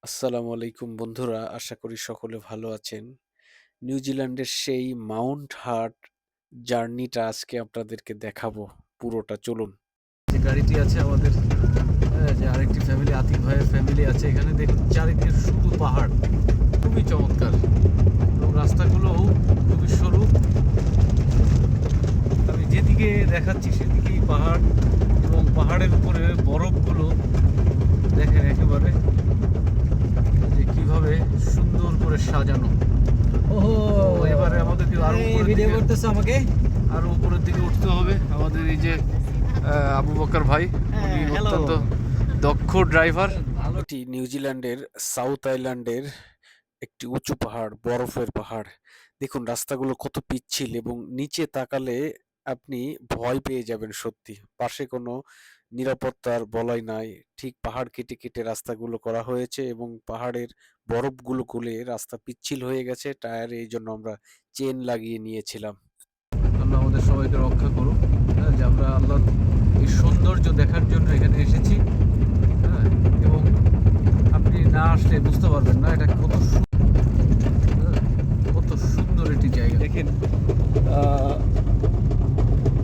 আসসালামু আলাইকুম বন্ধুরা, আশা করি সকলে ভালো আছেন। নিউজিল্যান্ডের সেই মাউন্ট হার্ট জার্নিটা আজকে আপনাদেরকে দেখাবো পুরোটা, চলুন। যে গাড়িটি আছে আমাদের, যে আরেকটি ফ্যামিলি, আতিক ভাইয়ের ফ্যামিলি আছে এখানে। দেখুন চারিদিকে শুধু পাহাড়, খুবই চমৎকার এবং রাস্তাগুলোও খুবই সরু। আমি যেদিকে দেখাচ্ছি সেদিকেই পাহাড় এবং পাহাড়ের উপরে বরফগুলো দেখেন একেবারে যে কিভাবে সুন্দর করে সাজানো। ওহো! এবারে আমাদেরকে আরো উপরের ভিডিও দিকে, করতেছো আমাকে? আরো উপরের দিকে উঠতে হবে। আমাদের এই যে আবু বকর ভাই, উনি হ্যালো। অত্যন্ত দক্ষ ড্রাইভার। এটি নিউজিল্যান্ডের সাউথ আইল্যান্ডের একটি উঁচু পাহাড়, বরফের পাহাড়। দেখুন রাস্তাগুলো কত পিচ্ছিল এবং নিচে তাকালে আপনি ভয় পেয়ে যাবেন সত্যি। পাশে কোনো নিরাপত্তার বলয় নাই। ঠিক পাহাড় কেটে কেটে রাস্তাগুলো করা হয়েছে এবং পাহাড়ের বরফগুলো গলে রাস্তা পিচ্ছিল হয়ে গেছে। টায়ারে এই জন্য আমরা চেন লাগিয়ে নিয়েছিলাম। আল্লাহ আমাদের সবাইকে রক্ষা করুক। হ্যাঁ, যে আমরা আল্লাহর এই সৌন্দর্য দেখার জন্য এখানে এসেছি। হ্যাঁ, এবং আপনি না আসলে বুঝতে পারবেন না এটা কত সুন্দর একটি জায়গা। দেখেন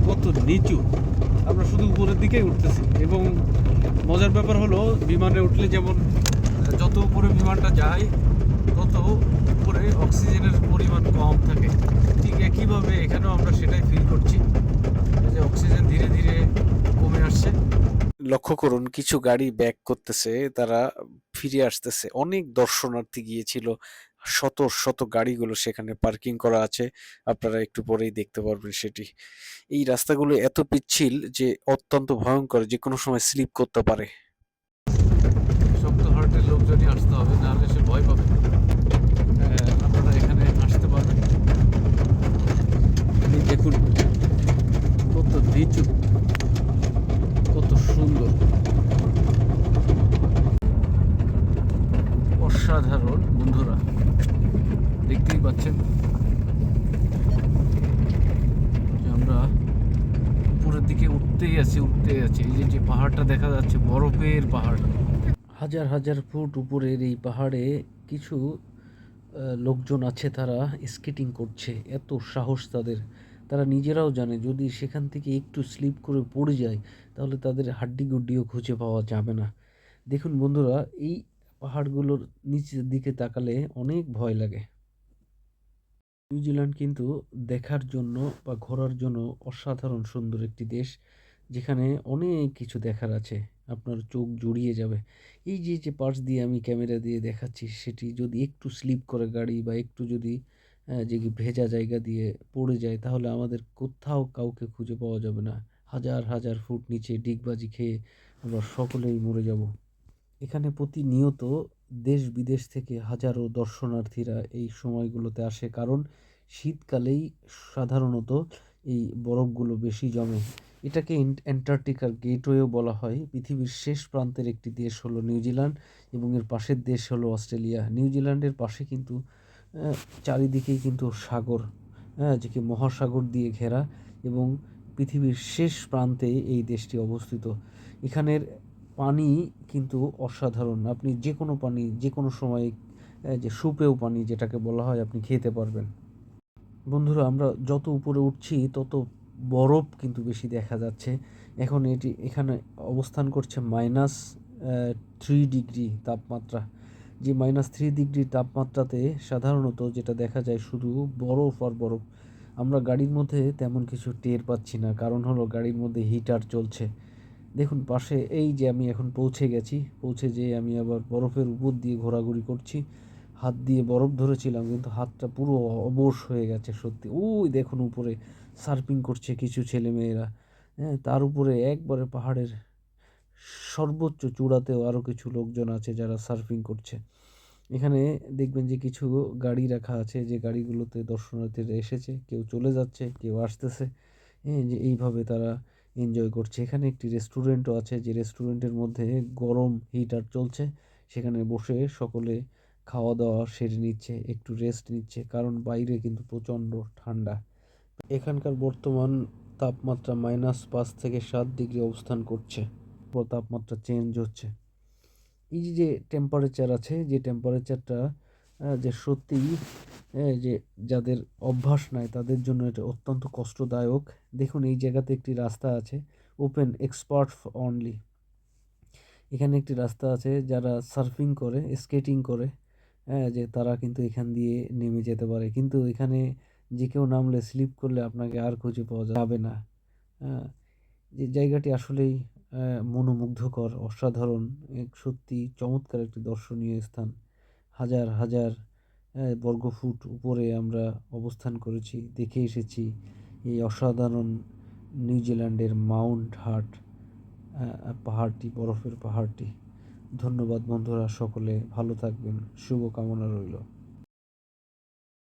কত নিচু, আমরা শুধু উপরের দিকেই উঠতেছি এবং মজার ব্যাপার হলো বিমানে উঠলে যেমন যত উপরে বিমানটা যায় তত উপরে অক্সিজেনের পরিমাণ কম থাকে, ঠিক একইভাবে এখানেও আমরা সেটাই ফিল করছি যে অক্সিজেন ধীরে ধীরে কমে আসছে। লক্ষ্য করুন কিছু গাড়ি ব্যাক করতেছে, তারা ফিরে আসতেছে। অনেক দর্শনার্থী গিয়েছিল, শত শত গাড়িগুলো সেখানে পার্কিং করা আছে। আপনারা একটু পরেই দেখতে পারবেন সেটি। এই রাস্তাগুলো এত পিচ্ছিল যে অত্যন্ত ভয়ঙ্কর, যে কোনো সময় স্লিপ করতে পারে। শক্ত হার্টের লোকজনই আসতে হবে, নাহলে সে ভয় পাবে। আপনারা এখানে আসতে পারবেন। এই দেখুন কত নিচু, কত সুন্দর, অসাধারণ বন্ধুরা, দেখতেই পাচ্ছেন যে আমরা উপরের দিকে উঠতেই আছি উঠতেই আছি। এই যে পাহাড়টা দেখা যাচ্ছে, বরফের পাহাড়। হাজার হাজার ফুট উপরের এই পাহাড়ে কিছু লোকজন আছে, তারা স্কেটিং করছে। এত সাহস তাদের, তারা নিজেরাও জানে যদি সেখান থেকে একটু স্লিপ করে পড়ে যায় তাহলে তাদের হাড্ডি গুড্ডিও খুঁজে পাওয়া যাবে না। দেখুন বন্ধুরা, এই পাহাড়গুলোর নিচের দিকে তাকালে অনেক ভয় লাগে। নিউজিল্যান্ড কিন্তু দেখার জন্য বা ঘোরার জন্য অসাধারণ সুন্দর একটি দেশ, যেখানে অনেক কিছু দেখার আছে, আপনার চোখ জুড়িয়ে যাবে। এই যে পাশ দিয়ে আমি ক্যামেরা দিয়ে দেখাচ্ছি, সেটি যদি একটু স্লিপ করে গাড়ি বা একটু যদি যে কি ভেজা জায়গা দিয়ে পড়ে যায় তাহলে আমাদের কোথাও কাউকে খুঁজে পাওয়া যাবে না। হাজার হাজার ফুট নিচে ডিগবাজি খেয়ে আমরা সকলেই মরে যাব। এখানে প্রতিনিয়ত দেশ বিদেশ থেকে হাজারো দর্শনার্থীরা এই সময়গুলোতে আসে, কারণ শীতকালেই সাধারণত এই বরফগুলো বেশি জমে। এটাকে অ্যান্টার্কটিকার গেটওয়েও বলা হয়। পৃথিবীর শেষ প্রান্তের একটি দেশ হলো নিউজিল্যান্ড এবং এর পাশের দেশ হলো অস্ট্রেলিয়া। নিউজিল্যান্ডের পাশে কিন্তু চারিদিকেই কিন্তু সাগর, হ্যাঁ, যে কি মহাসাগর দিয়ে ঘেরা এবং পৃথিবীর শেষ প্রান্তে এই দেশটি অবস্থিত। এখানের পানি কিন্তু অসাধারণ। আপনি যে কোনো পানি যে কোনো সময়, যে সুপেয় পানি যেটাকে বলা হয়, আপনি খেতে পারবেন। বন্ধুরা, আমরা যত উপরে উঠছি তত বরফ কিন্তু বেশি দেখা যাচ্ছে। এখন এটি এখানে অবস্থান করছে -3 ডিগ্রি তাপমাত্রা। যে -3 ডিগ্রি তাপমাত্রাতে সাধারণত যেটা দেখা যায় শুধু বরফ আর বরফ। আমরা গাড়ির মধ্যে তেমন কিছু টের পাচ্ছি না, কারণ হলো গাড়ির মধ্যে হিটার চলছে। দেখুন পাশে এই যে আমি এখন পৌঁছে গেছি, পৌঁছে যেয়ে আমি আবার বরফের উপর দিয়ে ঘোরাঘুরি করছি। হাত দিয়ে বরফ ধরেছিলাম কিন্তু হাতটা পুরো অবশ হয়ে গেছে সত্যি। ওই দেখুন উপরে সার্ফিং করছে কিছু ছেলেমেয়েরা। হ্যাঁ, তার উপরে একবারে পাহাড়ের সর্বোচ্চ চূড়াতেও আরও কিছু লোকজন আছে যারা সার্ফিং করছে। এখানে দেখবেন যে কিছু গাড়ি রাখা আছে, যে গাড়িগুলোতে দর্শনার্থীরা এসেছে, কেউ চলে যাচ্ছে কেউ আসতেছে। হ্যাঁ, যে এইভাবে তারা এনজয় করছে। এখানে একটি রেস্টুরেন্টও আছে, যে রেস্টুরেন্টের মধ্যে গরম হিটার চলছে, সেখানে বসে সকলে খাওয়া দাওয়া সেরে নিচ্ছে, একটু রেস্ট নিচ্ছে, কারণ বাইরে কিন্তু প্রচণ্ড ঠান্ডা। এখানকার বর্তমান তাপমাত্রা -5 থেকে 7 ডিগ্রি অবস্থান করছে। তাপমাত্রা চেঞ্জ হচ্ছে। এই যে টেম্পারেচার আছে, যে টেম্পারেচারটা যে সত্যিই যে যাদের অভ্যাস নাই তাদের জন্য এটা অত্যন্ত কষ্টদায়ক। দেখুন এই জায়গাতে একটি রাস্তা আছে, ওপেন এক্সপার্ট অনলি। এখানে একটি রাস্তা আছে, যারা সার্ফিং করে, স্কেটিং করে, যে তারা কিন্তু এখান দিয়ে নেমে যেতে পারে। কিন্তু এখানে যে কেউ নামলে স্লিপ করলে আপনাকে আর খুঁজে পাওয়া যাবে না। হ্যাঁ? যে জায়গাটি আসলেই মনোমুগ্ধকর, অসাধারণ, এক সত্যি চমৎকার একটি দর্শনীয় স্থান। হাজার, হাজার বর্গফুট উপরে আমরা অবস্থান করেছি, দেখে এসেছি এই অসাধারণ নিউজিল্যান্ডের মাউন্ট হার্ট পাহাড়টি, বরফের পাহাড়টি। ধন্যবাদ বন্ধুরা, সকলে ভালো থাকবেন। শুভকামনা রইল।